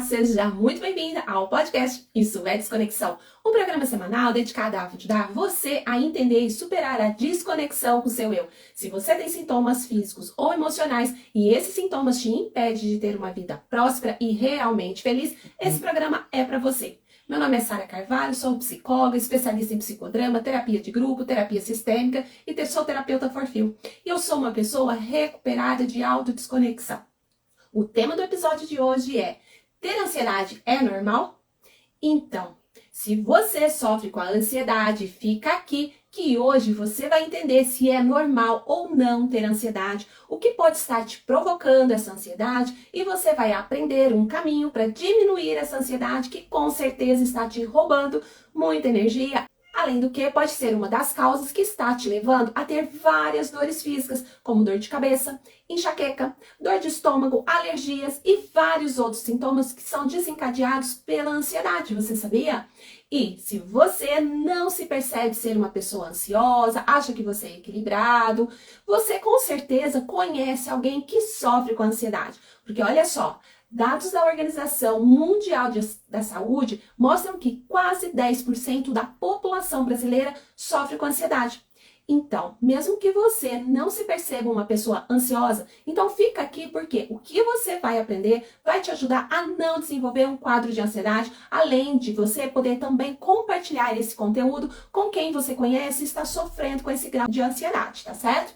seja muito bem-vinda ao podcast Isso é Desconexão, um programa semanal dedicado a ajudar você a entender e superar a desconexão com o seu eu. Se você tem sintomas físicos ou emocionais e esses sintomas te impedem de ter uma vida próspera e realmente feliz, esse programa é para você. Meu nome é Sara Carvalho, sou psicóloga, especialista em psicodrama, terapia de grupo, terapia sistêmica e sou terapeuta for-feel. E eu sou uma pessoa recuperada de autodesconexão. O tema do episódio de hoje é: ter ansiedade é normal? Então, se você sofre com a ansiedade, fica aqui que hoje você vai entender se é normal ou não ter ansiedade, o que pode estar te provocando essa ansiedade e você vai aprender um caminho para diminuir essa ansiedade que com certeza está te roubando muita energia. Além do que, pode ser uma das causas que está te levando a ter várias dores físicas, como dor de cabeça, enxaqueca, dor de estômago, alergias e vários outros sintomas que são desencadeados pela ansiedade, você sabia? E se você não se percebe ser uma pessoa ansiosa, acha que você é equilibrado, você com certeza conhece alguém que sofre com ansiedade. Porque olha só, dados da Organização Mundial da Saúde mostram que quase 10% da população brasileira sofre com ansiedade. Então, mesmo que você não se perceba uma pessoa ansiosa, então fica aqui porque o que você vai aprender vai te ajudar a não desenvolver um quadro de ansiedade, além de você poder também compartilhar esse conteúdo com quem você conhece e está sofrendo com esse grau de ansiedade, tá certo?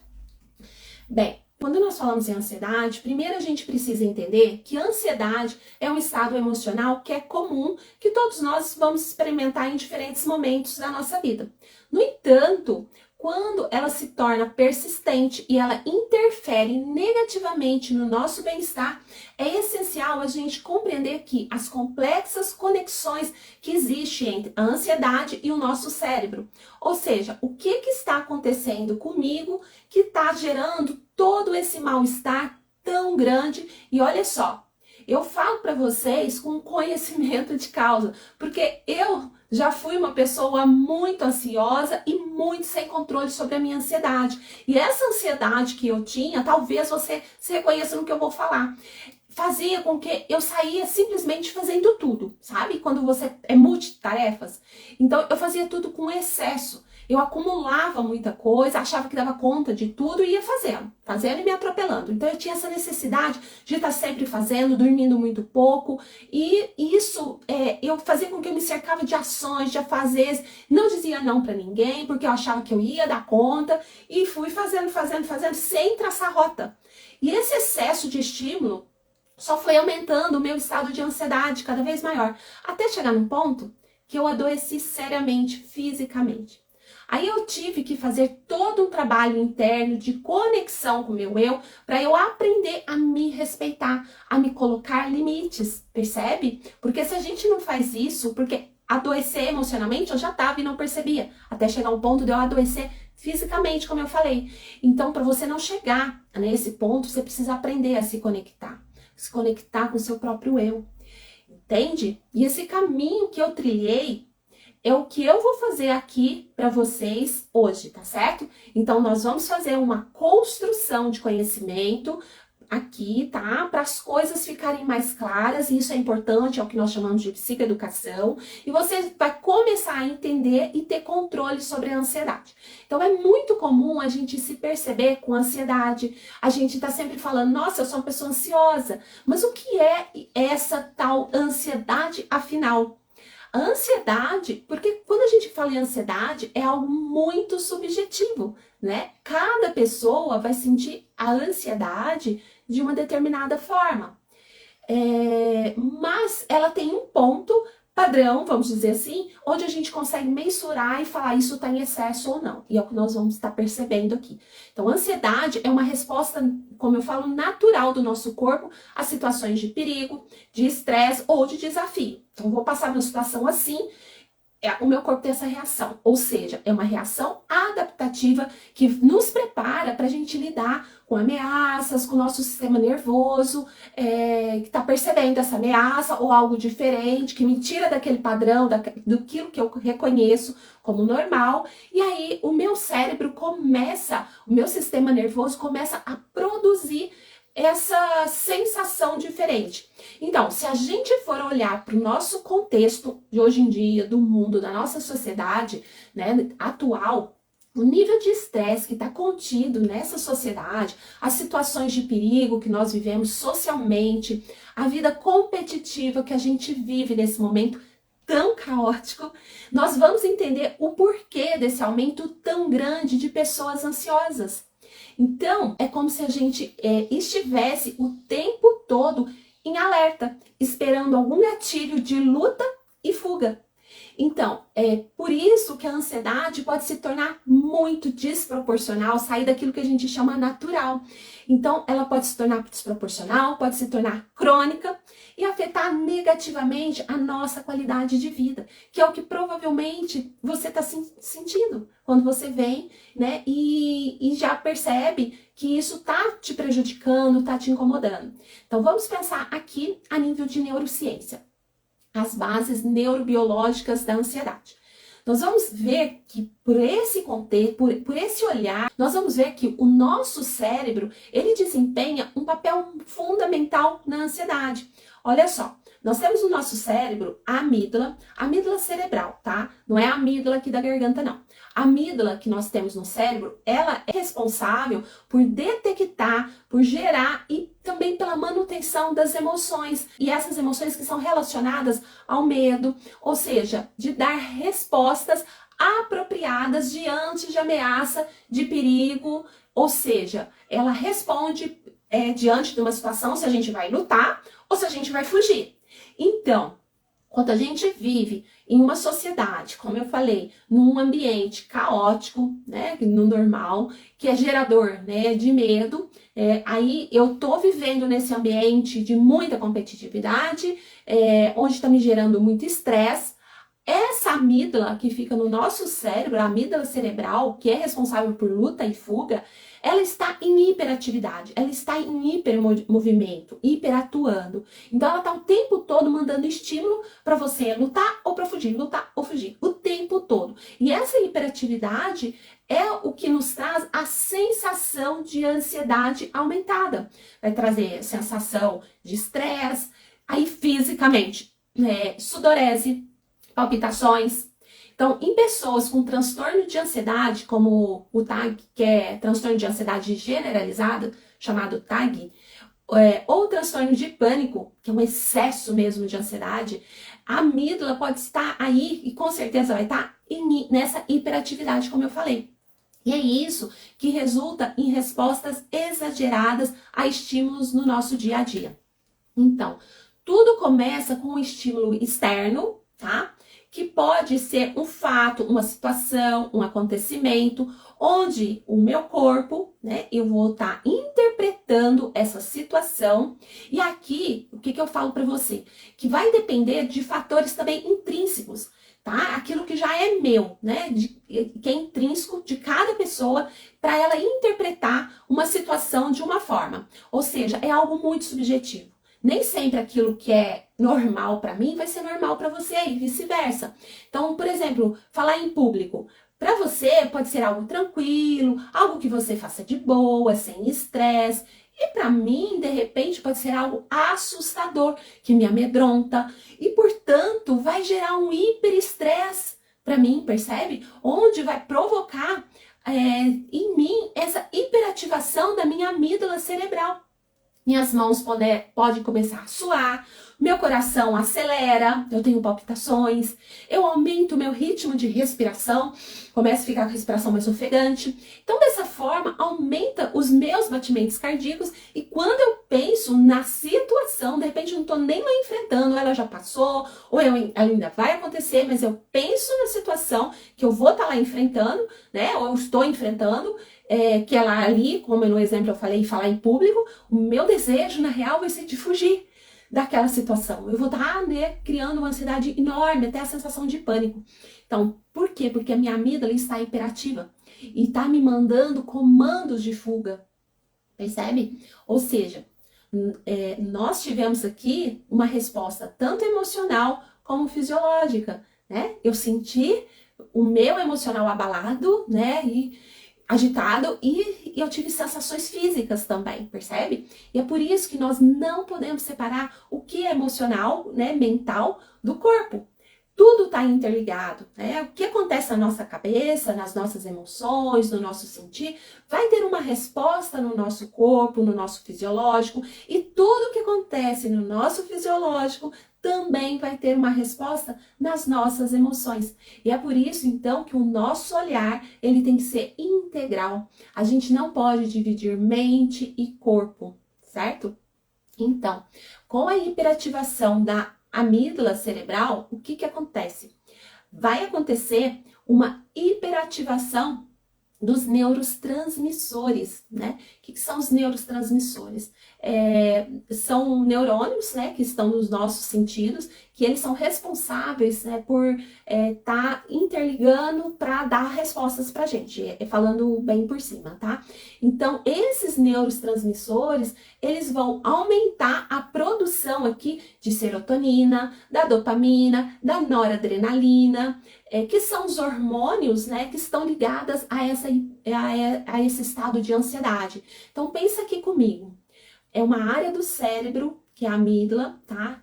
Bem, quando nós falamos em ansiedade, primeiro a gente precisa entender que a ansiedade é um estado emocional que é comum, que todos nós vamos experimentar em diferentes momentos da nossa vida. No entanto, quando ela se torna persistente e ela interfere negativamente no nosso bem-estar, é essencial a gente compreender que as complexas conexões que existem entre a ansiedade e o nosso cérebro. Ou seja, o que está acontecendo comigo que está gerando todo esse mal-estar tão grande. E olha só, eu falo para vocês com conhecimento de causa, porque eu já fui uma pessoa muito ansiosa e muito sem controle sobre a minha ansiedade. E essa ansiedade que eu tinha, talvez você se reconheça no que eu vou falar, fazia com que eu saía simplesmente fazendo tudo, sabe? Quando você é multitarefas. Então, eu fazia tudo com excesso. Eu acumulava muita coisa, achava que dava conta de tudo e ia fazendo e me atropelando. Então, eu tinha essa necessidade de estar sempre fazendo, dormindo muito pouco. E isso, eu fazia com que eu me cercava de ações, de afazeres. Não dizia não para ninguém, porque eu achava que eu ia dar conta. E fui fazendo, sem traçar rota. E esse excesso de estímulo só foi aumentando o meu estado de ansiedade cada vez maior, até chegar num ponto que eu adoeci seriamente, fisicamente. Aí eu tive que fazer todo um trabalho interno de conexão com o meu eu, para eu aprender a me respeitar, a me colocar limites, percebe? Porque se a gente não faz isso, porque adoecer emocionalmente eu já estava e não percebia, até chegar um ponto de eu adoecer fisicamente, como eu falei. Então, para você não chegar nesse ponto, você precisa aprender a se conectar com o seu próprio eu, entende? E esse caminho que eu trilhei é o que eu vou fazer aqui para vocês hoje, tá certo? Então, nós vamos fazer uma construção de conhecimento aqui, tá? Para as coisas ficarem mais claras, e isso é importante, é o que nós chamamos de psicoeducação, e você vai começar a entender e ter controle sobre a ansiedade. Então, é muito comum a gente se perceber com ansiedade, a gente tá sempre falando, nossa, eu sou uma pessoa ansiosa, mas o que é essa tal ansiedade, afinal? A ansiedade, porque quando a gente fala em ansiedade, é algo muito subjetivo, né? Cada pessoa vai sentir a ansiedade de uma determinada forma. Mas ela tem um ponto padrão, vamos dizer assim, onde a gente consegue mensurar e falar isso está em excesso ou não. E é o que nós vamos estar percebendo aqui. Então, a ansiedade é uma resposta, como eu falo, natural do nosso corpo a situações de perigo, de estresse ou de desafio. Então, eu vou passar uma situação assim, o meu corpo tem essa reação. Ou seja, é uma reação adaptativa que nos prepara para a gente lidar com ameaças, com o nosso sistema nervoso, que está percebendo essa ameaça ou algo diferente, que me tira daquele padrão, daquilo que eu reconheço como normal. E aí o meu cérebro começa, o meu sistema nervoso começa a produzir essa sensação diferente. Então, se a gente for olhar para o nosso contexto de hoje em dia, do mundo, da nossa sociedade, né, atual, o nível de estresse que está contido nessa sociedade, as situações de perigo que nós vivemos socialmente, a vida competitiva que a gente vive nesse momento tão caótico, nós vamos entender o porquê desse aumento tão grande de pessoas ansiosas. Então, é como se a gente estivesse o tempo todo em alerta, esperando algum gatilho de luta e fuga. Então, é por isso que a ansiedade pode se tornar muito desproporcional, sair daquilo que a gente chama natural. Então, ela pode se tornar desproporcional, pode se tornar crônica e afetar negativamente a nossa qualidade de vida, que é o que provavelmente você está sentindo quando você vem, né, e já percebe que isso está te prejudicando, está te incomodando. Então, vamos pensar aqui a nível de neurociência. As bases neurobiológicas da ansiedade. Nós vamos ver que por esse contexto, por esse olhar, nós vamos ver que o nosso cérebro, ele desempenha um papel fundamental na ansiedade. Olha só, nós temos no nosso cérebro a amígdala cerebral, tá? Não é a amígdala aqui da garganta, não. A amígdala que nós temos no cérebro, ela é responsável por detectar, por gerar e também pela manutenção das emoções. E essas emoções que são relacionadas ao medo, ou seja, de dar respostas apropriadas diante de ameaça, de perigo, ou seja, ela responde diante de uma situação se a gente vai lutar ou se a gente vai fugir. Então, quando a gente vive em uma sociedade, como eu falei, num ambiente caótico, né, no normal, que é gerador, né, de medo, aí eu tô vivendo nesse ambiente de muita competitividade, onde está me gerando muito estresse. Essa amígdala que fica no nosso cérebro, a amígdala cerebral, que é responsável por luta e fuga, ela está em hiperatividade, ela está em hipermovimento, hiperatuando. Então ela está o tempo todo mandando estímulo para você lutar ou para fugir, lutar ou fugir, o tempo todo. E essa hiperatividade é o que nos traz a sensação de ansiedade aumentada. Vai trazer sensação de estresse, aí fisicamente, sudorese, palpitações. Então, em pessoas com transtorno de ansiedade, como o TAG, que é transtorno de ansiedade generalizada, chamado TAG, ou transtorno de pânico, que é um excesso mesmo de ansiedade, a amígdala pode estar aí e com certeza vai estar nessa hiperatividade, como eu falei. E é isso que resulta em respostas exageradas a estímulos no nosso dia a dia. Então, tudo começa com um estímulo externo, tá? Que pode ser um fato, uma situação, um acontecimento, onde o meu corpo, né, eu vou estar interpretando essa situação. E aqui, o que eu falo para você? Que vai depender de fatores também intrínsecos, tá? Aquilo que já é meu, né, que é intrínseco de cada pessoa, para ela interpretar uma situação de uma forma. Ou seja, é algo muito subjetivo. Nem sempre aquilo que é normal para mim vai ser normal para você e vice-versa. Então, por exemplo, falar em público. Para você pode ser algo tranquilo, algo que você faça de boa, sem estresse. E para mim, de repente, pode ser algo assustador, que me amedronta. E, portanto, vai gerar um hiperestresse para mim, percebe? Onde vai provocar em mim essa hiperativação da minha amígdala cerebral. Minhas mãos podem começar a suar, meu coração acelera, eu tenho palpitações, eu aumento o meu ritmo de respiração, começo a ficar com a respiração mais ofegante. Então, dessa forma, aumenta os meus batimentos cardíacos e quando eu penso na situação, de repente eu não estou nem lá enfrentando, ela já passou, ou ela ainda vai acontecer, mas eu penso na situação que eu vou estar lá enfrentando, né, ou eu estou enfrentando, que ela ali, como no exemplo eu falei, falar em público, o meu desejo, na real, vai ser de fugir daquela situação. Eu vou estar, criando uma ansiedade enorme, até a sensação de pânico. Então, por quê? Porque a minha amígdala está hiperativa e está me mandando comandos de fuga. Percebe? Ou seja, nós tivemos aqui uma resposta tanto emocional como fisiológica, né? Eu senti o meu emocional abalado, né? E agitado e eu tive sensações físicas também, percebe? E é por isso que nós não podemos separar o que é emocional, né, mental, do corpo. Tudo está interligado, né? O que acontece na nossa cabeça, nas nossas emoções, no nosso sentir, vai ter uma resposta no nosso corpo, no nosso fisiológico, e tudo que acontece no nosso fisiológico também vai ter uma resposta nas nossas emoções. E é por isso, então, que o nosso olhar, ele tem que ser integral. A gente não pode dividir mente e corpo, certo? Então, com a hiperativação da amígdala cerebral, o que acontece? Vai acontecer uma hiperativação dos neurotransmissores, né? O que são os neurotransmissores? São neurônios, né, que estão nos nossos sentidos, que eles são responsáveis, né, por tá interligando para dar respostas para a gente, falando bem por cima, tá? Então, esses neurotransmissores, eles vão aumentar a produção aqui de serotonina, da dopamina, da noradrenalina, que são os hormônios, né, que estão ligados a esse estado de ansiedade. Então, pensa aqui comigo. É uma área do cérebro, que é a amígdala, tá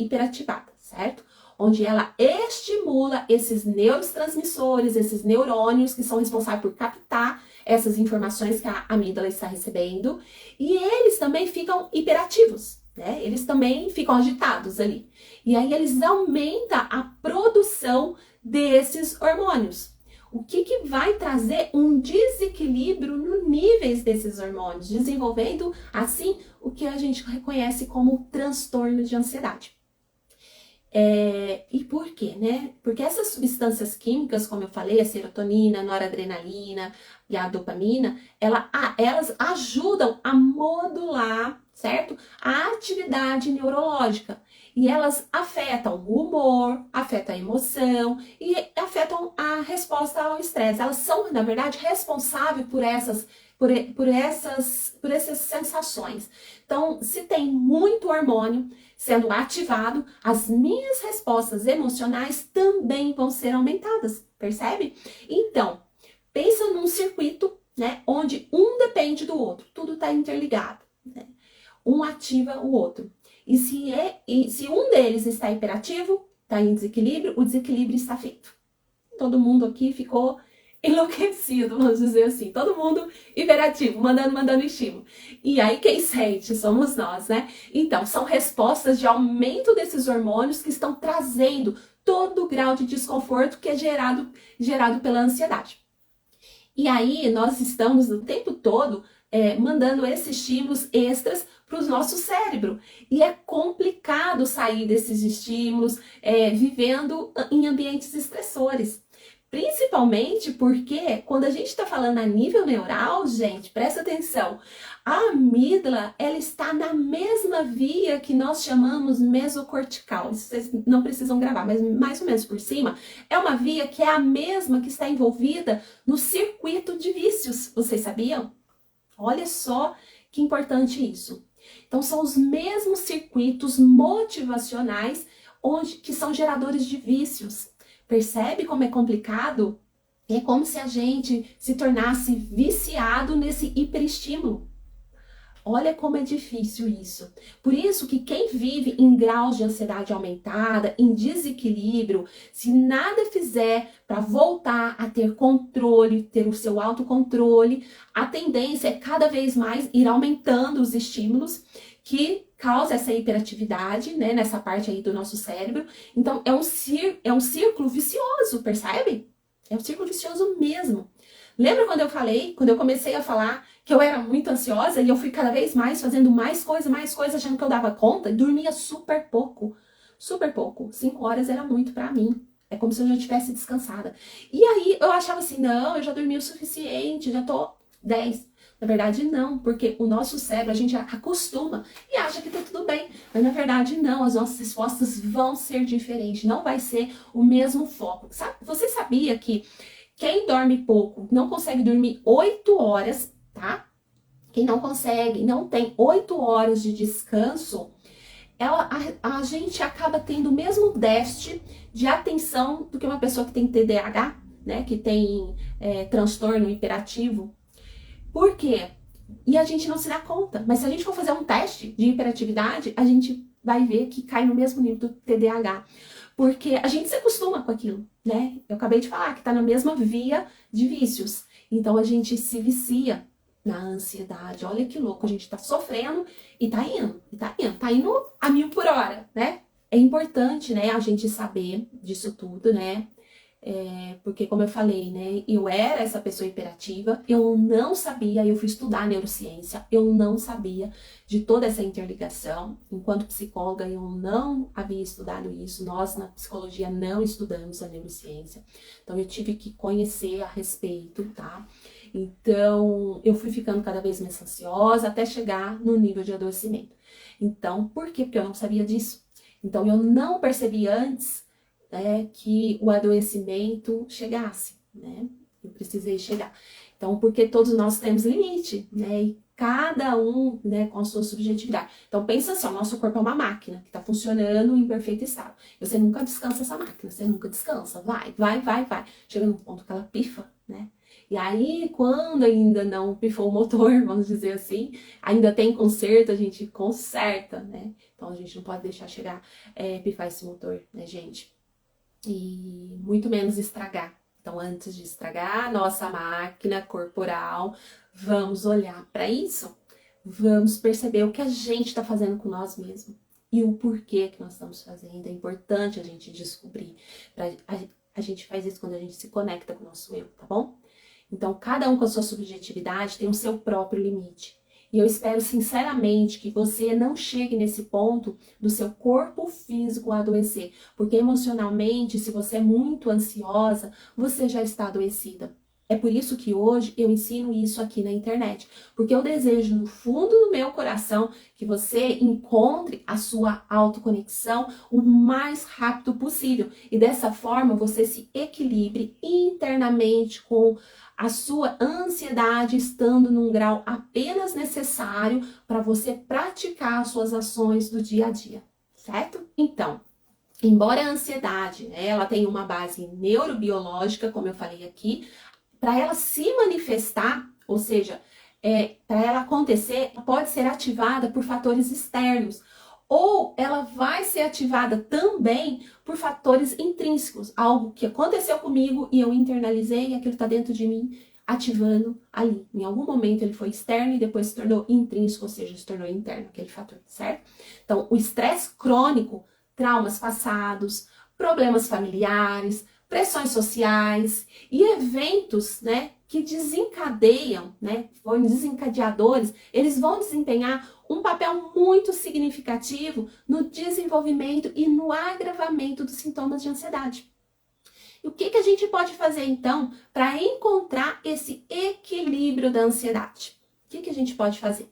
hiperativada, certo? Onde ela estimula esses neurotransmissores, esses neurônios que são responsáveis por captar essas informações que a amígdala está recebendo, e eles também ficam hiperativos, né? Eles também ficam agitados ali. E aí eles aumentam a produção desses hormônios. O que vai trazer um desequilíbrio nos níveis desses hormônios, desenvolvendo, assim, o que a gente reconhece como transtorno de ansiedade. E por quê, né? Porque essas substâncias químicas, como eu falei, a serotonina, a noradrenalina e a dopamina, elas ajudam a modular, certo? A atividade neurológica. E elas afetam o humor, afetam a emoção e afetam a resposta ao estresse. Elas são, na verdade, responsáveis por essas sensações. Então, se tem muito hormônio sendo ativado, as minhas respostas emocionais também vão ser aumentadas, percebe? Então, pensa num circuito, né, onde um depende do outro, tudo está interligado, né? Um ativa o outro. E se um deles está hiperativo, está em desequilíbrio, o desequilíbrio está feito. Todo mundo aqui ficou enlouquecido, vamos dizer assim. Todo mundo hiperativo, mandando estímulo. E aí quem sente somos nós, né? Então, são respostas de aumento desses hormônios que estão trazendo todo o grau de desconforto que é gerado pela ansiedade. E aí nós estamos o tempo todo mandando esses estímulos extras para o nosso cérebro. E é complicado sair desses estímulos vivendo em ambientes estressores. Principalmente porque quando a gente está falando a nível neural, gente, presta atenção, a amígdala, ela está na mesma via que nós chamamos mesocortical. Isso vocês não precisam gravar, mas mais ou menos por cima, é uma via que é a mesma que está envolvida no circuito de vícios. Vocês sabiam? Olha só que importante isso. Então, são os mesmos circuitos motivacionais que são geradores de vícios. Percebe como é complicado? É como se a gente se tornasse viciado nesse hiperestímulo. Olha como é difícil isso. Por isso que quem vive em graus de ansiedade aumentada, em desequilíbrio, se nada fizer para voltar a ter controle, ter o seu autocontrole, a tendência é cada vez mais ir aumentando os estímulos que causa essa hiperatividade, né, nessa parte aí do nosso cérebro. Então, é um círculo vicioso, percebe? É um círculo vicioso mesmo. Lembra quando eu comecei a falar que eu era muito ansiosa e eu fui cada vez mais fazendo mais coisa, achando que eu dava conta e dormia super pouco. 5 horas era muito pra mim. É como se eu já tivesse descansada. E aí eu achava assim, não, eu já dormi o suficiente, já tô 10. Na verdade, não, porque o nosso cérebro, a gente acostuma e acha que tá tudo bem. Mas, na verdade, não, as nossas respostas vão ser diferentes, não vai ser o mesmo foco. Você sabia que quem dorme pouco não consegue dormir 8 horas, tá? Quem não consegue, não tem 8 horas de descanso, a gente acaba tendo o mesmo déficit de atenção do que uma pessoa que tem TDAH. né, que tem transtorno hiperativo. Por quê? E a gente não se dá conta. Mas se a gente for fazer um teste de hiperatividade, a gente vai ver que cai no mesmo nível do TDAH. Porque a gente se acostuma com aquilo, né? Eu acabei de falar que tá na mesma via de vícios. Então a gente se vicia na ansiedade. Olha que louco, a gente tá sofrendo e tá indo, tá indo a 1000 por hora, né? É importante, né, a gente saber disso tudo, né? Porque como eu falei, né, eu era essa pessoa hiperativa, eu não sabia, eu fui estudar neurociência, eu não sabia de toda essa interligação. Enquanto psicóloga, eu não havia estudado isso, nós na psicologia não estudamos a neurociência, então eu tive que conhecer a respeito, tá? Então, eu fui ficando cada vez mais ansiosa até chegar no nível de adoecimento. Então, por quê? Porque eu não sabia disso. Então, eu não percebi antes que o adoecimento chegasse, né? Eu precisei chegar. Então, porque todos nós temos limite, né? E cada um, né, com a sua subjetividade. Então, pensa assim, o nosso corpo é uma máquina que está funcionando em perfeito estado. Você nunca descansa essa máquina, você nunca descansa. Vai. Chega num ponto que ela pifa, né? E aí, quando ainda não pifou o motor, vamos dizer assim, ainda tem conserto, a gente conserta, né? Então, a gente não pode deixar chegar, pifar esse motor, né, gente? E muito menos estragar. Então, antes de estragar a nossa máquina corporal, vamos olhar para isso, vamos perceber o que a gente está fazendo com nós mesmos e o porquê que nós estamos fazendo. É importante a gente descobrir. A gente faz isso quando a gente se conecta com o nosso eu, tá bom? Então, cada um com a sua subjetividade tem o seu próprio limite. E eu espero sinceramente que você não chegue nesse ponto do seu corpo físico adoecer. Porque emocionalmente, se você é muito ansiosa, você já está adoecida. É por isso que hoje eu ensino isso aqui na internet. Porque eu desejo no fundo do meu coração que você encontre a sua autoconexão o mais rápido possível. E dessa forma você se equilibre internamente com a sua ansiedade estando num grau apenas necessário para você praticar as suas ações do dia a dia, certo? Então, embora a ansiedade, né, ela tenha uma base neurobiológica, como eu falei aqui, para ela se manifestar, ou seja, para ela acontecer, pode ser ativada por fatores externos, ou ela vai ser ativada também por fatores intrínsecos, algo que aconteceu comigo e eu internalizei e aquilo está dentro de mim ativando ali. Em algum momento ele foi externo e depois se tornou intrínseco, ou seja, se tornou interno, aquele fator, certo? Então, o estresse crônico, traumas passados, problemas familiares, pressões sociais e eventos, né, que desencadeiam, né, foram desencadeadores, eles vão desempenhar um papel muito significativo no desenvolvimento e no agravamento dos sintomas de ansiedade. E o que a gente pode fazer, então, para encontrar esse equilíbrio da ansiedade? O que a gente pode fazer?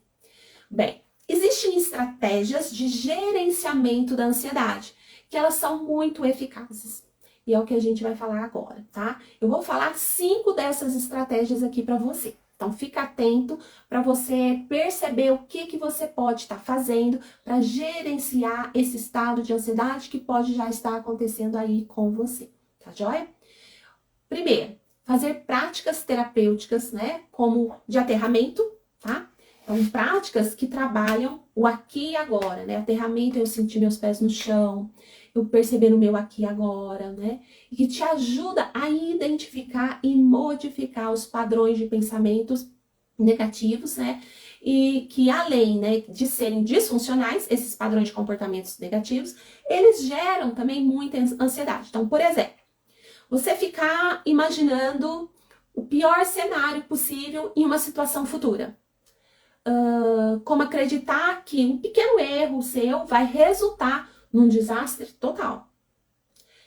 Bem, existem estratégias de gerenciamento da ansiedade, que elas são muito eficazes. E é o que a gente vai falar agora, tá? Eu vou falar 5 dessas estratégias aqui para você. Então, fica atento para você perceber o que você pode estar fazendo para gerenciar esse estado de ansiedade que pode já estar acontecendo aí com você, tá joia? Primeiro, fazer práticas terapêuticas, né? Como de aterramento, tá? Então, práticas que trabalham o aqui e agora, né? Aterramento é eu sentir meus pés no chão, eu perceber o meu aqui e agora, né? E que te ajuda a identificar e modificar os padrões de pensamentos negativos, né? E que além, né, de serem disfuncionais, esses padrões de comportamentos negativos, eles geram também muita ansiedade. Então, por exemplo, você ficar imaginando o pior cenário possível em uma situação futura. Como acreditar que um pequeno erro seu vai resultar num desastre total.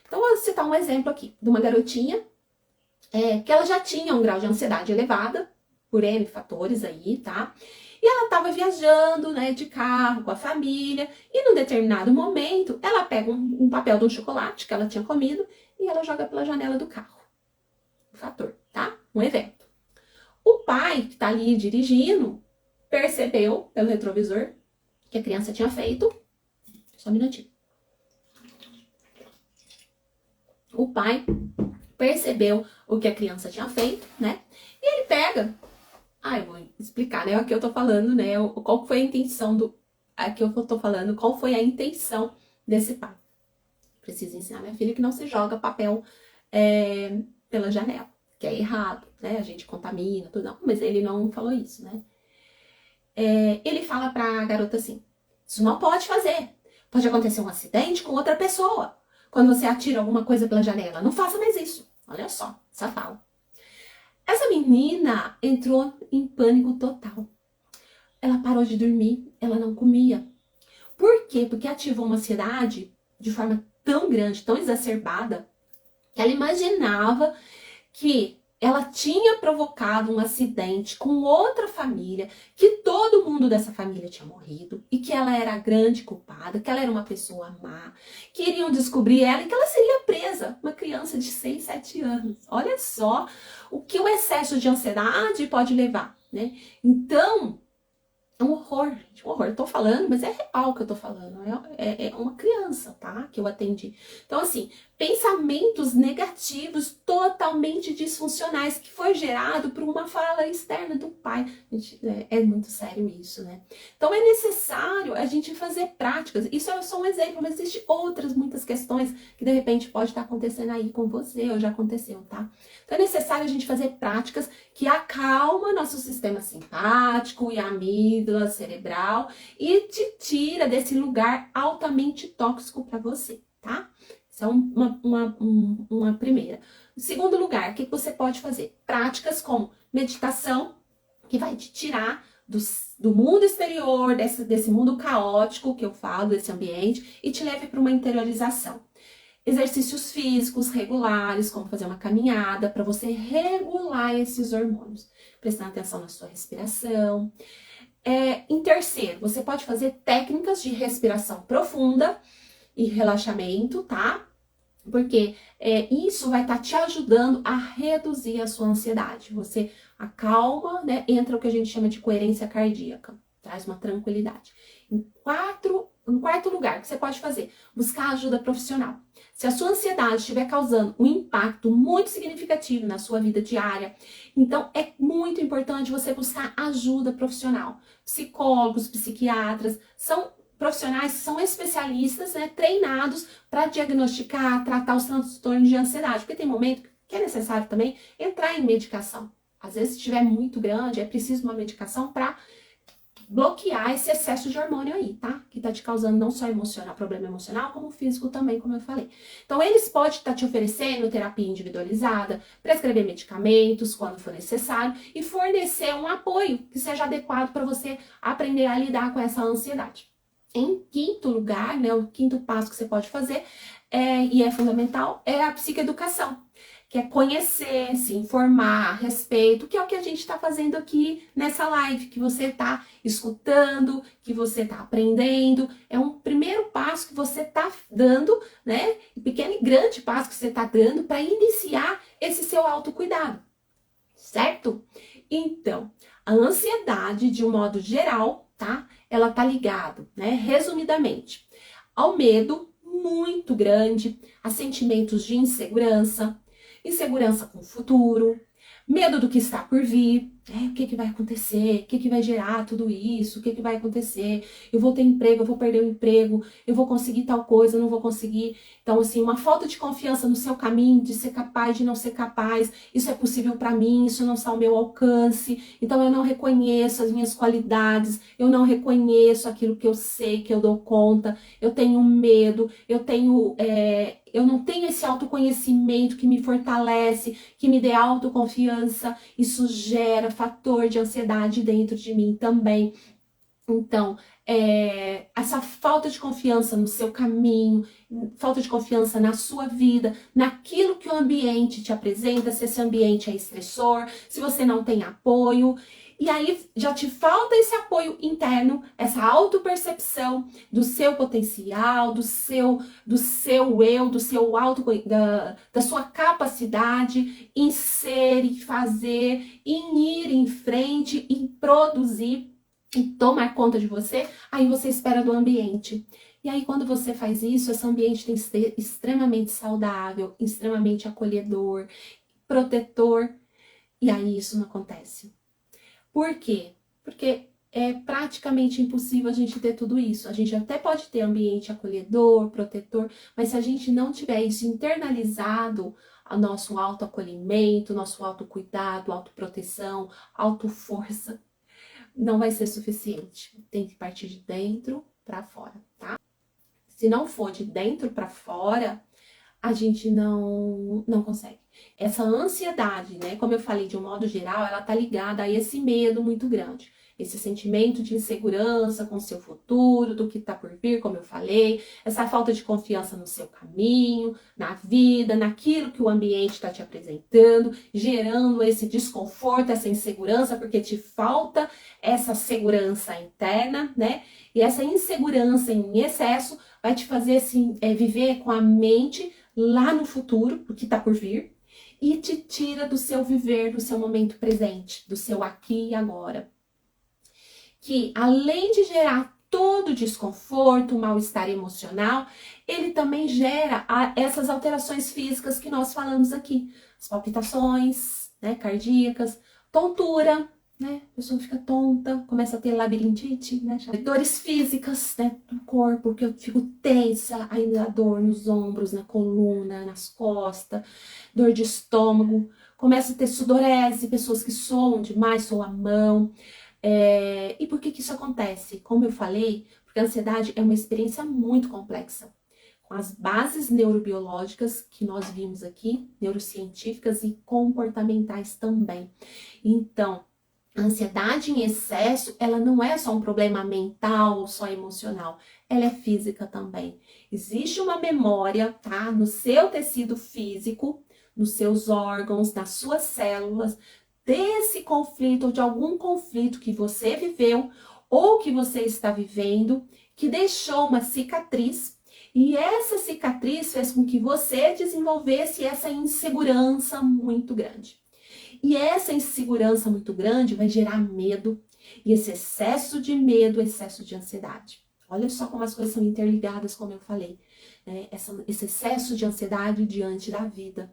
Então, vou citar um exemplo aqui de uma garotinha que ela já tinha um grau de ansiedade elevada, por N fatores aí, tá? E ela estava viajando, né, de carro com a família, e num determinado momento, ela pega um papel de um chocolate que ela tinha comido e ela joga pela janela do carro. Um fator, tá? Um evento. O pai, que tá ali dirigindo, percebeu pelo retrovisor que a criança tinha feito. Só um minutinho. O pai percebeu o que a criança tinha feito, né? E ele pega, eu vou explicar, né? Aqui eu tô falando, né? Qual foi a intenção aqui eu tô falando, qual foi a intenção desse pai. Preciso ensinar minha filha que não se joga papel pela janela, que é errado, né? A gente contamina, tudo, não, mas ele não falou isso, né? Ele fala pra garota assim, isso não pode fazer. Pode acontecer um acidente com outra pessoa. Quando você atira alguma coisa pela janela, não faça mais isso. Olha só, essa fala. Essa menina entrou em pânico total. Ela parou de dormir, ela não comia. Por quê? Porque ativou uma ansiedade de forma tão grande, tão exacerbada, que ela imaginava que ela tinha provocado um acidente com outra família, que todo mundo dessa família tinha morrido e que ela era a grande culpada, que ela era uma pessoa má, que iriam descobrir ela e que ela seria presa. Uma criança de 6, 7 anos. Olha só o que o excesso de ansiedade pode levar, né? Então, é um horror, gente, um horror. Eu tô falando, mas é real que eu tô falando. É uma criança, tá? Que eu atendi. Então, assim, pensamentos negativos totalmente disfuncionais que foi gerado por uma fala externa do pai. Gente, é muito sério isso, né? Então, é necessário a gente fazer práticas. Isso é só um exemplo, mas existem outras muitas questões que, de repente, pode estar acontecendo aí com você ou já aconteceu, tá? Então, é necessário a gente fazer práticas que acalma nosso sistema simpático e amígdala cerebral e te tira desse lugar altamente tóxico para você, tá? Isso é uma primeira. Em segundo lugar, o que você pode fazer? Práticas como meditação, que vai te tirar do mundo exterior, desse mundo caótico que eu falo, desse ambiente, e te leve para uma interiorização. Exercícios físicos regulares, como fazer uma caminhada, para você regular esses hormônios. Prestando atenção na sua respiração. Em terceiro, você pode fazer técnicas de respiração profunda e relaxamento, tá? Porque isso vai estar te ajudando a reduzir a sua ansiedade. Você acalma, né? Entra o que a gente chama de coerência cardíaca. Traz uma tranquilidade. Em quarto lugar, o que você pode fazer? Buscar ajuda profissional. Se a sua ansiedade estiver causando um impacto muito significativo na sua vida diária, então é muito importante você buscar ajuda profissional. Psicólogos, psiquiatras, são profissionais que são especialistas, né, treinados para diagnosticar, tratar os transtornos de ansiedade. Porque tem momento que é necessário também entrar em medicação. Às vezes, se estiver muito grande, é preciso uma medicação para bloquear esse excesso de hormônio aí, tá? Que tá te causando não só problema emocional, como físico também, como eu falei. Então, eles podem estar te oferecendo terapia individualizada, prescrever medicamentos quando for necessário e fornecer um apoio que seja adequado para você aprender a lidar com essa ansiedade. Em quinto lugar, né, o quinto passo que você pode fazer, e é fundamental, é a psicoeducação, que é conhecer, se informar a respeito, que é o que a gente está fazendo aqui nessa live, que você está escutando, que você está aprendendo. É um primeiro passo que você está dando, né? Pequeno e grande passo que você está dando para iniciar esse seu autocuidado, certo? Então, a ansiedade, de um modo geral, tá? Ela tá ligado, né? Resumidamente, ao medo muito grande, a sentimentos de insegurança com o futuro, medo do que está por vir, o que vai acontecer, o que vai gerar tudo isso, o que vai acontecer, eu vou ter emprego, eu vou perder o emprego, eu vou conseguir tal coisa, eu não vou conseguir. Então, assim, uma falta de confiança no seu caminho, de ser capaz, de não ser capaz, isso é possível para mim, isso não está ao meu alcance, então eu não reconheço as minhas qualidades, eu não reconheço aquilo que eu sei, que eu dou conta, eu tenho medo, eu não tenho esse autoconhecimento que me fortalece, que me dê autoconfiança. Isso gera fator de ansiedade dentro de mim também. Então, essa falta de confiança no seu caminho, falta de confiança na sua vida, naquilo que o ambiente te apresenta, se esse ambiente é estressor, se você não tem apoio. E aí já te falta esse apoio interno, essa autopercepção do seu potencial, do seu eu, do seu da sua capacidade em ser, em fazer, em ir em frente, em produzir e tomar conta de você. Aí você espera do ambiente. E aí, quando você faz isso, esse ambiente tem que ser extremamente saudável, extremamente acolhedor, protetor, e aí isso não acontece. Por quê? Porque é praticamente impossível a gente ter tudo isso. A gente até pode ter ambiente acolhedor, protetor, mas se a gente não tiver isso internalizado, o nosso autoacolhimento, nosso autocuidado, autoproteção, autoforça, não vai ser suficiente. Tem que partir de dentro para fora, tá? Se não for de dentro para fora, a gente não consegue. Essa ansiedade, né, como eu falei de um modo geral, ela tá ligada a esse medo muito grande. Esse sentimento de insegurança com o seu futuro, do que tá por vir, como eu falei, essa falta de confiança no seu caminho, na vida, naquilo que o ambiente está te apresentando, gerando esse desconforto, essa insegurança, porque te falta essa segurança interna, né? E essa insegurança em excesso vai te fazer assim, viver com a mente lá no futuro, o que está por vir, e te tira do seu viver, do seu momento presente, do seu aqui e agora. Que além de gerar todo desconforto, mal-estar emocional, ele também gera essas alterações físicas que nós falamos aqui. As palpitações, né, cardíacas, tontura, né? A pessoa fica tonta, começa a ter labirintite, né? Dores físicas, né, do corpo, que eu fico tensa, ainda a dor nos ombros, na coluna, nas costas, dor de estômago, começa a ter sudorese, pessoas que suam demais, suam a mão. E por que isso acontece? Como eu falei, porque a ansiedade é uma experiência muito complexa, com as bases neurobiológicas que nós vimos aqui, neurocientíficas e comportamentais também. Então, a ansiedade em excesso, ela não é só um problema mental ou só emocional, ela é física também. Existe uma memória, tá, no seu tecido físico, nos seus órgãos, nas suas células, desse conflito ou de algum conflito que você viveu ou que você está vivendo, que deixou uma cicatriz, e essa cicatriz fez com que você desenvolvesse essa insegurança muito grande. E essa insegurança muito grande vai gerar medo, e esse excesso de medo, excesso de ansiedade. Olha só como as coisas são interligadas, como eu falei, né? Esse excesso de ansiedade diante da vida.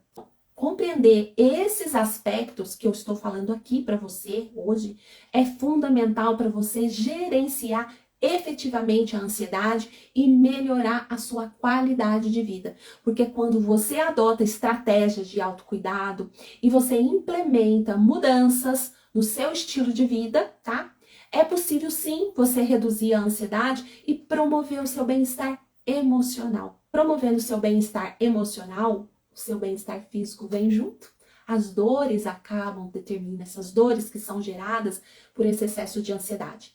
Compreender esses aspectos que eu estou falando aqui para você hoje é fundamental para você gerenciar efetivamente a ansiedade e melhorar a sua qualidade de vida. Porque quando você adota estratégias de autocuidado e você implementa mudanças no seu estilo de vida, tá? É possível sim você reduzir a ansiedade e promover o seu bem-estar emocional. Promovendo o seu bem-estar emocional, o seu bem-estar físico vem junto. As dores acabam, determinando essas dores que são geradas por esse excesso de ansiedade.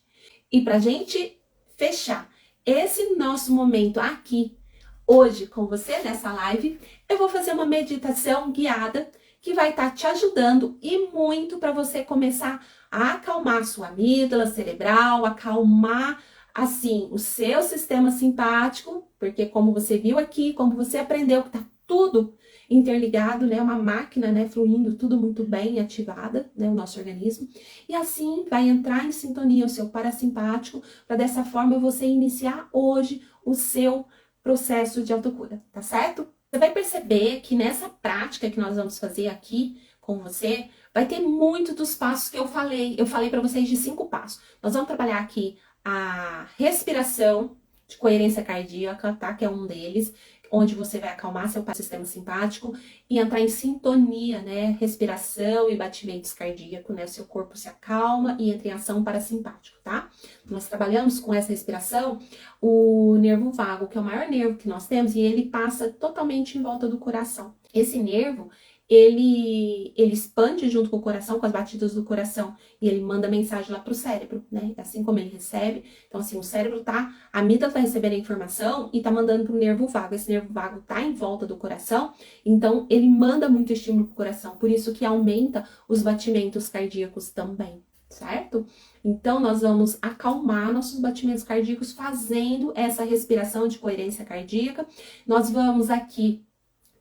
E para a gente fechar esse nosso momento aqui, hoje com você nessa live, eu vou fazer uma meditação guiada que vai estar te ajudando e muito para você começar a acalmar a sua amígdala cerebral, acalmar assim o seu sistema simpático, porque como você viu aqui, como você aprendeu que tá tudo interligado, né, uma máquina, né, fluindo tudo muito bem, ativada, né, o nosso organismo, e assim vai entrar em sintonia o seu parasimpático, para dessa forma você iniciar hoje o seu processo de autocura, tá certo? Você vai perceber que nessa prática que nós vamos fazer aqui com você, vai ter muito dos passos que eu falei para vocês de 5 passos. Nós vamos trabalhar aqui a respiração de coerência cardíaca, tá? Que é um deles, onde você vai acalmar seu sistema simpático e entrar em sintonia, né? Respiração e batimentos cardíacos, né? O seu corpo se acalma e entra em ação parasimpático, tá? Nós trabalhamos com essa respiração o nervo vago, que é o maior nervo que nós temos, e ele passa totalmente em volta do coração. Esse nervo, ele expande junto com o coração, com as batidas do coração, e ele manda mensagem lá pro cérebro, né? Assim como ele recebe. Então, assim, o cérebro a amígdala tá recebendo a informação e tá mandando pro nervo vago. Esse nervo vago tá em volta do coração, então ele manda muito estímulo pro coração, por isso que aumenta os batimentos cardíacos também, certo? Então, nós vamos acalmar nossos batimentos cardíacos fazendo essa respiração de coerência cardíaca. Nós vamos aqui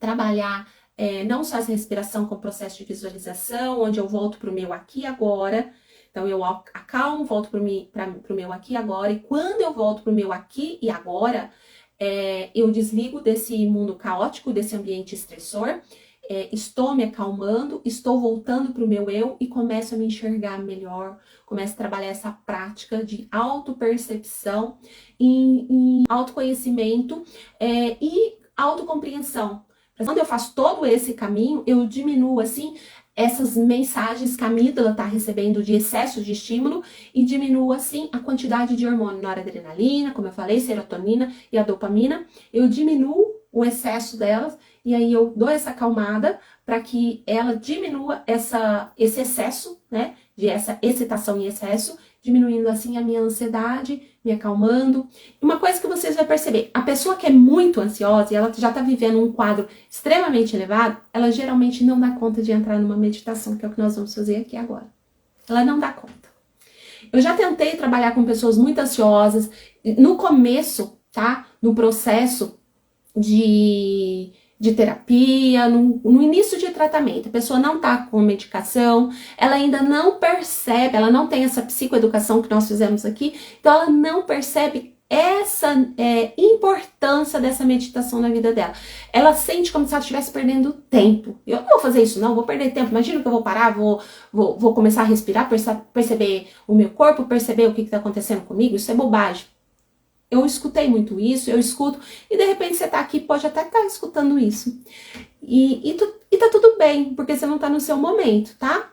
trabalhar não só essa respiração com o processo de visualização, onde eu volto para o meu aqui e agora. Então, eu acalmo, volto para o meu aqui e agora. E quando eu volto para o meu aqui e agora, eu desligo desse mundo caótico, desse ambiente estressor, estou me acalmando, estou voltando para o meu eu e começo a me enxergar melhor, começo a trabalhar essa prática de autopercepção, em autoconhecimento e autocompreensão. Quando eu faço todo esse caminho, eu diminuo, assim, essas mensagens que a amígdala está recebendo de excesso de estímulo e diminuo, assim, a quantidade de hormônio, noradrenalina, como eu falei, serotonina e a dopamina. Eu diminuo o excesso delas e aí eu dou essa acalmada para que ela diminua esse excesso, né, de essa excitação em excesso, diminuindo, assim, a minha ansiedade, me acalmando. Uma coisa que vocês vão perceber, a pessoa que é muito ansiosa e ela já está vivendo um quadro extremamente elevado, ela geralmente não dá conta de entrar numa meditação, que é o que nós vamos fazer aqui agora. Ela não dá conta. Eu já tentei trabalhar com pessoas muito ansiosas, no começo, tá? No processo de terapia, no início de tratamento, a pessoa não tá com medicação, ela ainda não percebe, ela não tem essa psicoeducação que nós fizemos aqui, então ela não percebe essa importância dessa meditação na vida dela. Ela sente como se ela estivesse perdendo tempo. Eu não vou fazer isso não, vou perder tempo, imagina que eu vou parar, vou começar a respirar, perceber o meu corpo, perceber o que está acontecendo comigo, isso é bobagem. Eu escutei muito isso, eu escuto, e de repente você tá aqui, pode até estar escutando isso. E tá tudo bem, porque você não tá no seu momento, tá?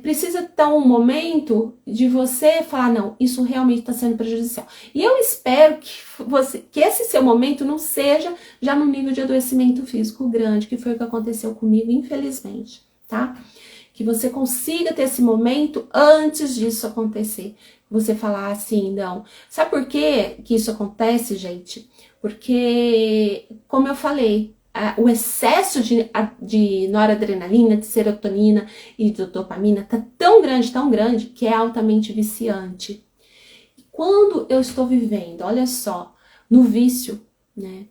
Precisa ter um momento de você falar, não, isso realmente tá sendo prejudicial. E eu espero que esse seu momento não seja já no nível de adoecimento físico grande, que foi o que aconteceu comigo, infelizmente, tá? Que você consiga ter esse momento antes disso acontecer. Você falar assim, não. Sabe por que isso acontece, gente? Porque, como eu falei, o excesso de noradrenalina, de serotonina e de dopamina tá tão grande, que é altamente viciante. E quando eu estou vivendo, olha só, no vício, né?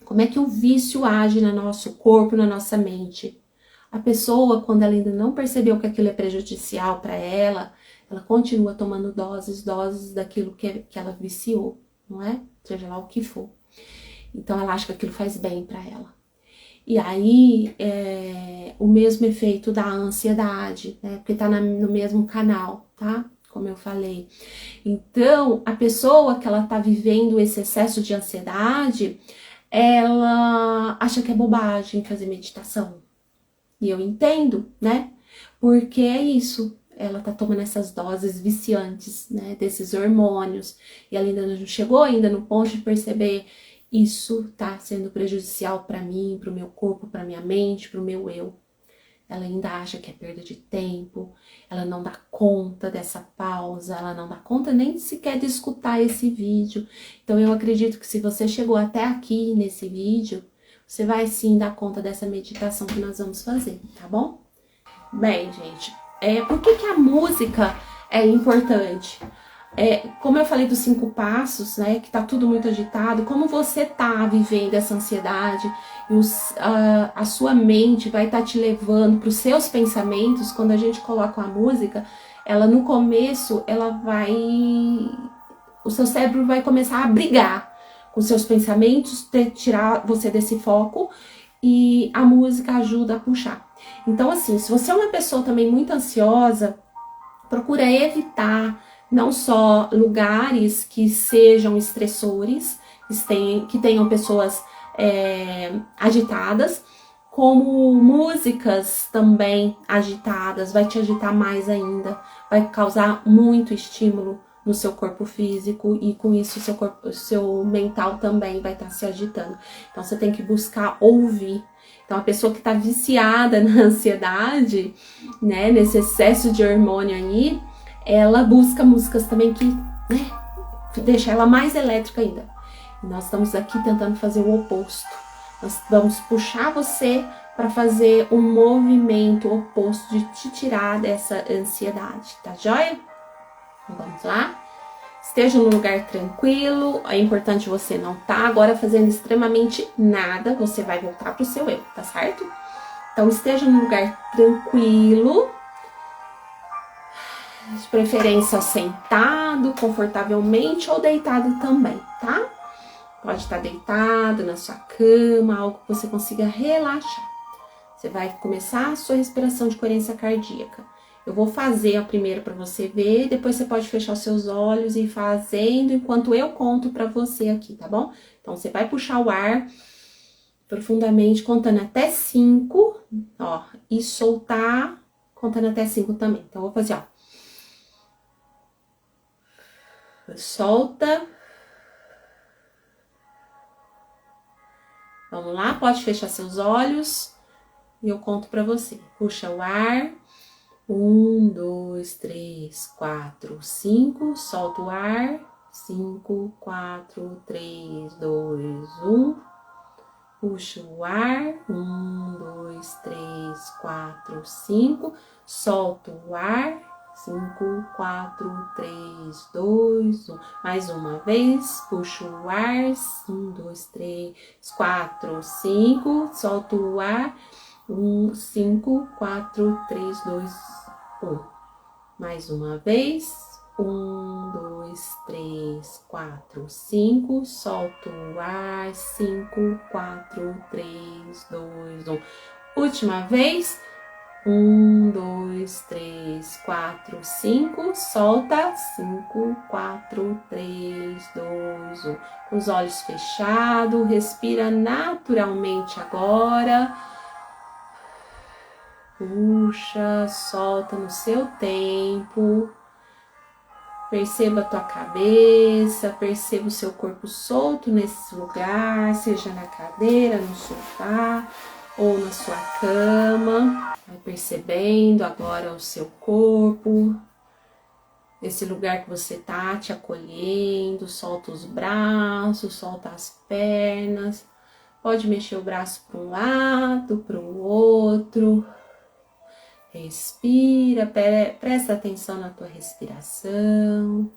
Como é que o vício age no nosso corpo, na nossa mente? A pessoa, quando ela ainda não percebeu que aquilo é prejudicial para ela continua tomando doses daquilo que ela viciou, não é? Seja lá o que for. Então ela acha que aquilo faz bem para ela. E aí, o mesmo efeito da ansiedade, né? Porque tá no mesmo canal, tá? Como eu falei. Então, a pessoa que ela tá vivendo esse excesso de ansiedade, ela acha que é bobagem fazer meditação. E eu entendo, né? Porque é isso. Ela tá tomando essas doses viciantes, né, desses hormônios, e ela ainda não chegou ainda no ponto de perceber isso tá sendo prejudicial para mim, para o meu corpo, para minha mente, para o meu eu. Ela ainda acha que é perda de tempo, ela não dá conta dessa pausa, ela não dá conta nem sequer de escutar esse vídeo. Então eu acredito que se você chegou até aqui nesse vídeo, você vai sim dar conta dessa meditação que nós vamos fazer, tá bom? Bem, gente, por que a música é importante? Como eu falei dos 5 passos, né, que tá tudo muito agitado, como você tá vivendo essa ansiedade, a sua mente vai estar te levando para os seus pensamentos. Quando a gente coloca a música, ela no começo, o seu cérebro vai começar a brigar com seus pensamentos, tirar você desse foco, e a música ajuda a puxar. Então, assim, se você é uma pessoa também muito ansiosa, procura evitar não só lugares que sejam estressores, que tenham pessoas agitadas, como músicas também agitadas, vai te agitar mais ainda, vai causar muito estímulo no seu corpo físico, e com isso o seu mental também vai estar se agitando. Então você tem que buscar ouvir. Então a pessoa que está viciada na ansiedade, né, nesse excesso de hormônio aí, ela busca músicas também que, né, deixa ela mais elétrica ainda. E nós estamos aqui tentando fazer o oposto. Nós vamos puxar você para fazer um movimento oposto, de te tirar dessa ansiedade, tá joia? Então vamos lá? Esteja num lugar tranquilo, é importante você não estar agora fazendo extremamente nada, você vai voltar pro seu eu, tá certo? Então esteja num lugar tranquilo, de preferência sentado, confortavelmente, ou deitado também, tá? Pode estar deitado na sua cama, algo que você consiga relaxar, Você vai começar a sua respiração de coerência cardíaca. Eu vou fazer a primeira para você ver, depois você pode fechar os seus olhos e ir fazendo enquanto eu conto para você aqui, tá bom? Então, você vai puxar o ar profundamente, contando até 5, ó, e soltar, contando até 5 também. Então, eu vou fazer, ó. Solta. Vamos lá, pode fechar seus olhos e eu conto pra você. Puxa o ar. 1, 2, 3, 4, 5. Solta o ar. 5, 4, 3, 2, 1. Puxa o ar. 1, 2, 3, 4, 5. Solta o ar. 5, 4, 3, 2, 1. Mais uma vez, puxa o ar. 1, 2, 3, 4, 5. Solta o ar. 5, 4, 3, 2, 1. Mais uma vez. 1, 2, 3, 4, 5. Solta o ar. 5, 4, 3, 2, 1. Última vez. 1, 2, 3, 4, 5. Solta. 5, 4, 3, 2, 1. Com os olhos fechados. Respira naturalmente agora. Puxa, solta no seu tempo. Perceba a tua cabeça, perceba o seu corpo solto nesse lugar, seja na cadeira, no sofá ou na sua cama. Vai percebendo agora o seu corpo, esse lugar que você tá te acolhendo. Solta os braços, solta as pernas. Pode mexer o braço para um lado, para o outro. Respira, presta atenção na tua respiração.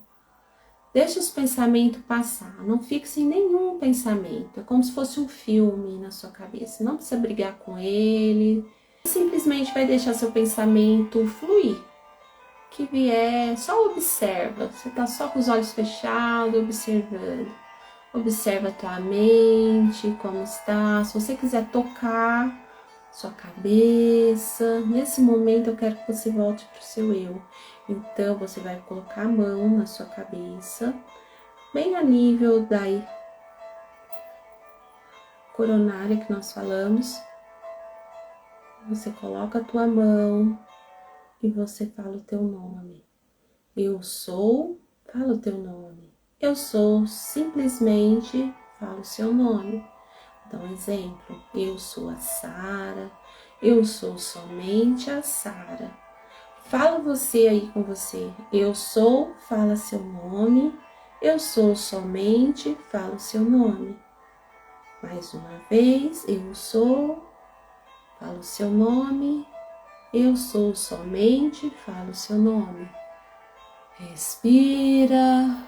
Deixa os pensamentos passar, não fixe em nenhum pensamento. É como se fosse um filme na sua cabeça, não precisa brigar com ele. Simplesmente vai deixar seu pensamento fluir. O que vier, só observa. Você tá só com os olhos fechados, observando. Observa a tua mente, como está. Se você quiser tocar sua cabeça, nesse momento eu quero que você volte para o seu eu. Então, você vai colocar a mão na sua cabeça, bem a nível da coronária que nós falamos. Você coloca a tua mão e você fala o teu nome. Eu sou, fala o teu nome. Eu sou, simplesmente fala o seu nome. Então, exemplo, eu sou a Sara, eu sou somente a Sara. Fala você aí com você. Eu sou, fala seu nome. Eu sou somente, fala o seu nome. Mais uma vez, eu sou, fala o seu nome. Eu sou somente, fala o seu nome. Respira.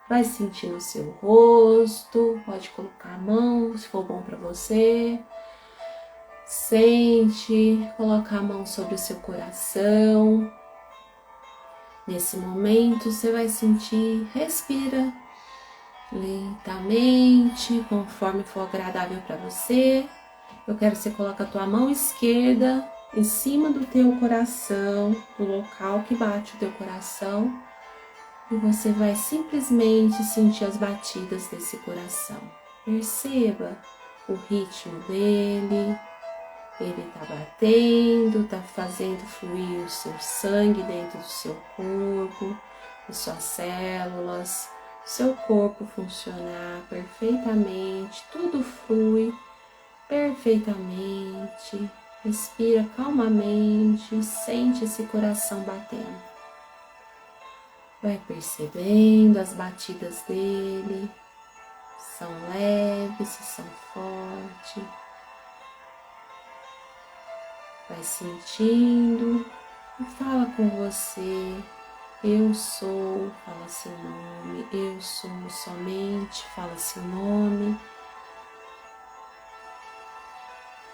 Vai sentir no seu rosto, pode colocar a mão, se for bom para você. Sente, coloca a mão sobre o seu coração. Nesse momento, você vai sentir, respira lentamente, conforme for agradável para você. Eu quero que você coloque a tua mão esquerda em cima do teu coração, no local que bate o teu coração. E você vai simplesmente sentir as batidas desse coração. Perceba o ritmo dele. Ele tá batendo, tá fazendo fluir o seu sangue dentro do seu corpo, as suas células, seu corpo funcionar perfeitamente, tudo flui perfeitamente. Respira calmamente, sente esse coração batendo. Vai percebendo as batidas dele, são leves, são fortes. Vai sentindo e fala com você. Eu sou, fala seu nome. Eu sou somente, fala seu nome.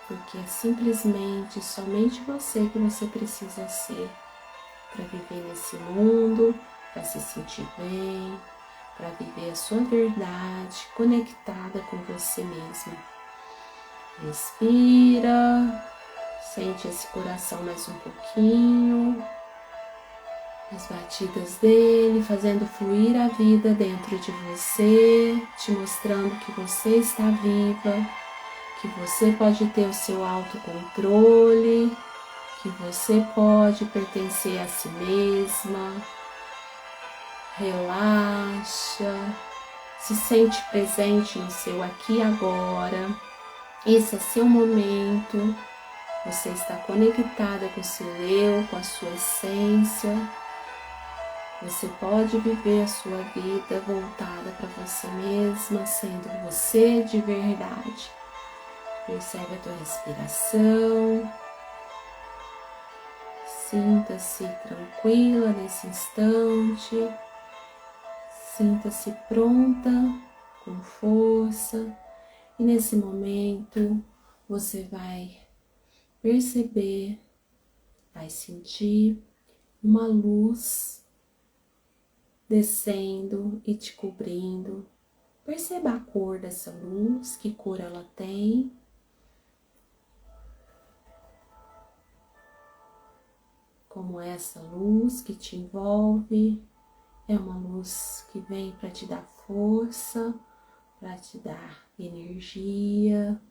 Porque é simplesmente somente você que você precisa ser para viver nesse mundo, para se sentir bem, para viver a sua verdade conectada com você mesmo. Respira, Sente esse coração mais um pouquinho. As batidas dele, fazendo fluir a vida dentro de você, te mostrando que você está viva, que você pode ter o seu autocontrole, que você pode pertencer a si mesma. Relaxa, se sente presente no seu aqui e agora. Esse é seu momento, você está conectada com o seu eu, com a sua essência. Você pode viver a sua vida voltada para você mesma, sendo você de verdade. Percebe a tua respiração. Sinta-se tranquila nesse instante. Sinta-se pronta, com força. E nesse momento você vai perceber, vai sentir uma luz descendo e te cobrindo. Perceba a cor dessa luz, que cor ela tem. Como essa luz que te envolve, é uma luz que vem para te dar força, para te dar energia,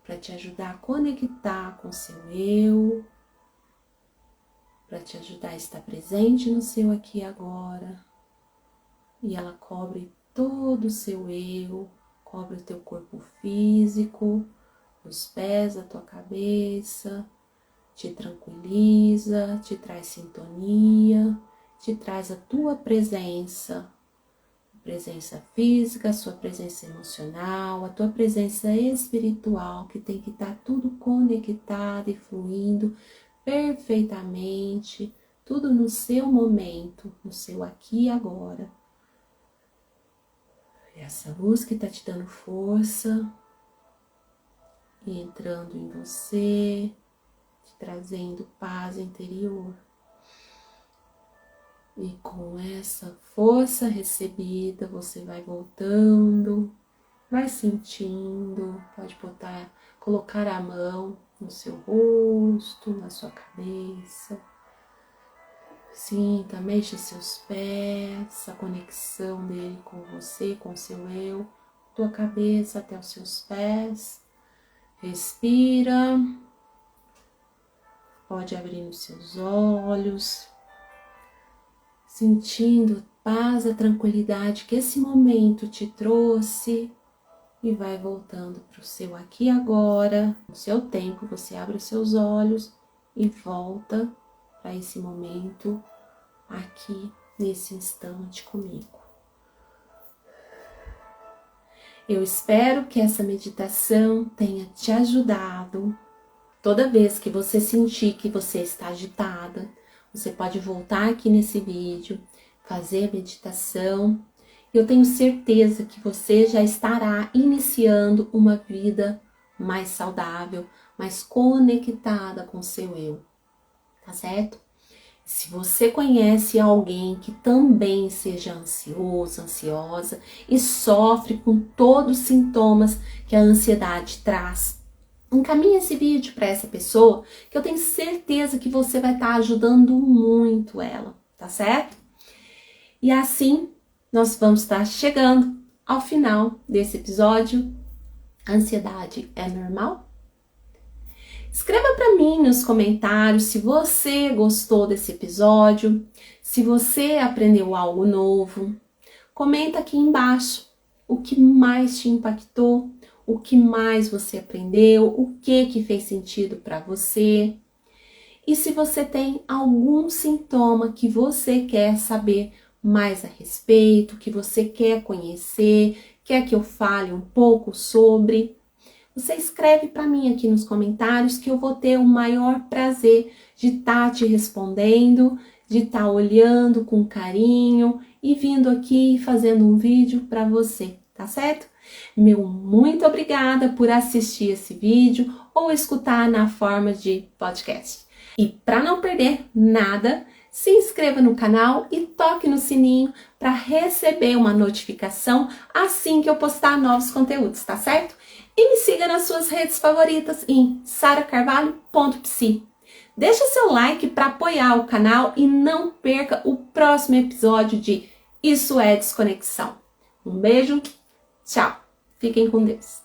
para te ajudar a conectar com o seu eu, para te ajudar a estar presente no seu aqui e agora. E ela cobre todo o seu eu, cobre o teu corpo físico, os pés, a tua cabeça, te tranquiliza, te traz sintonia, te traz a tua presença física, a sua presença emocional, a tua presença espiritual, que tem que estar tudo conectado e fluindo perfeitamente, tudo no seu momento, no seu aqui e agora. Essa luz que está te dando força e entrando em você, te trazendo paz interior. E com essa força recebida, você vai voltando, vai sentindo, pode colocar a mão no seu rosto, na sua cabeça. Sinta, mexa seus pés, a conexão dele com você, com seu eu, tua cabeça até os seus pés. Respira, pode abrir os seus olhos, sentindo a paz, a tranquilidade que esse momento te trouxe e vai voltando para o seu aqui e agora. No seu tempo, você abre os seus olhos e volta para esse momento aqui, nesse instante comigo. Eu espero que essa meditação tenha te ajudado. Toda vez que você sentir que você está agitada, você pode voltar aqui nesse vídeo, fazer a meditação. Eu tenho certeza que você já estará iniciando uma vida mais saudável, mais conectada com o seu eu, tá certo? Se você conhece alguém que também seja ansioso, ansiosa e sofre com todos os sintomas que a ansiedade traz, encaminhe esse vídeo para essa pessoa, que eu tenho certeza que você vai estar ajudando muito ela, tá certo? E assim, nós vamos estar chegando ao final desse episódio. A ansiedade é normal? Escreva para mim nos comentários se você gostou desse episódio, se você aprendeu algo novo. Comenta aqui embaixo o que mais te impactou, o que mais você aprendeu, o que fez sentido para você. E se você tem algum sintoma que você quer saber mais a respeito, que você quer conhecer, quer que eu fale um pouco sobre, você escreve para mim aqui nos comentários que eu vou ter o maior prazer de estar te respondendo, de estar olhando com carinho e vindo aqui fazendo um vídeo para você, tá certo? Meu muito obrigada por assistir esse vídeo ou escutar na forma de podcast. E para não perder nada, se inscreva no canal e toque no sininho para receber uma notificação assim que eu postar novos conteúdos, tá certo? E me siga nas suas redes favoritas em saracarvalho.psi. Deixa seu like para apoiar o canal e não perca o próximo episódio de Isso é Desconexão. Um beijo, tchau, fiquem com Deus.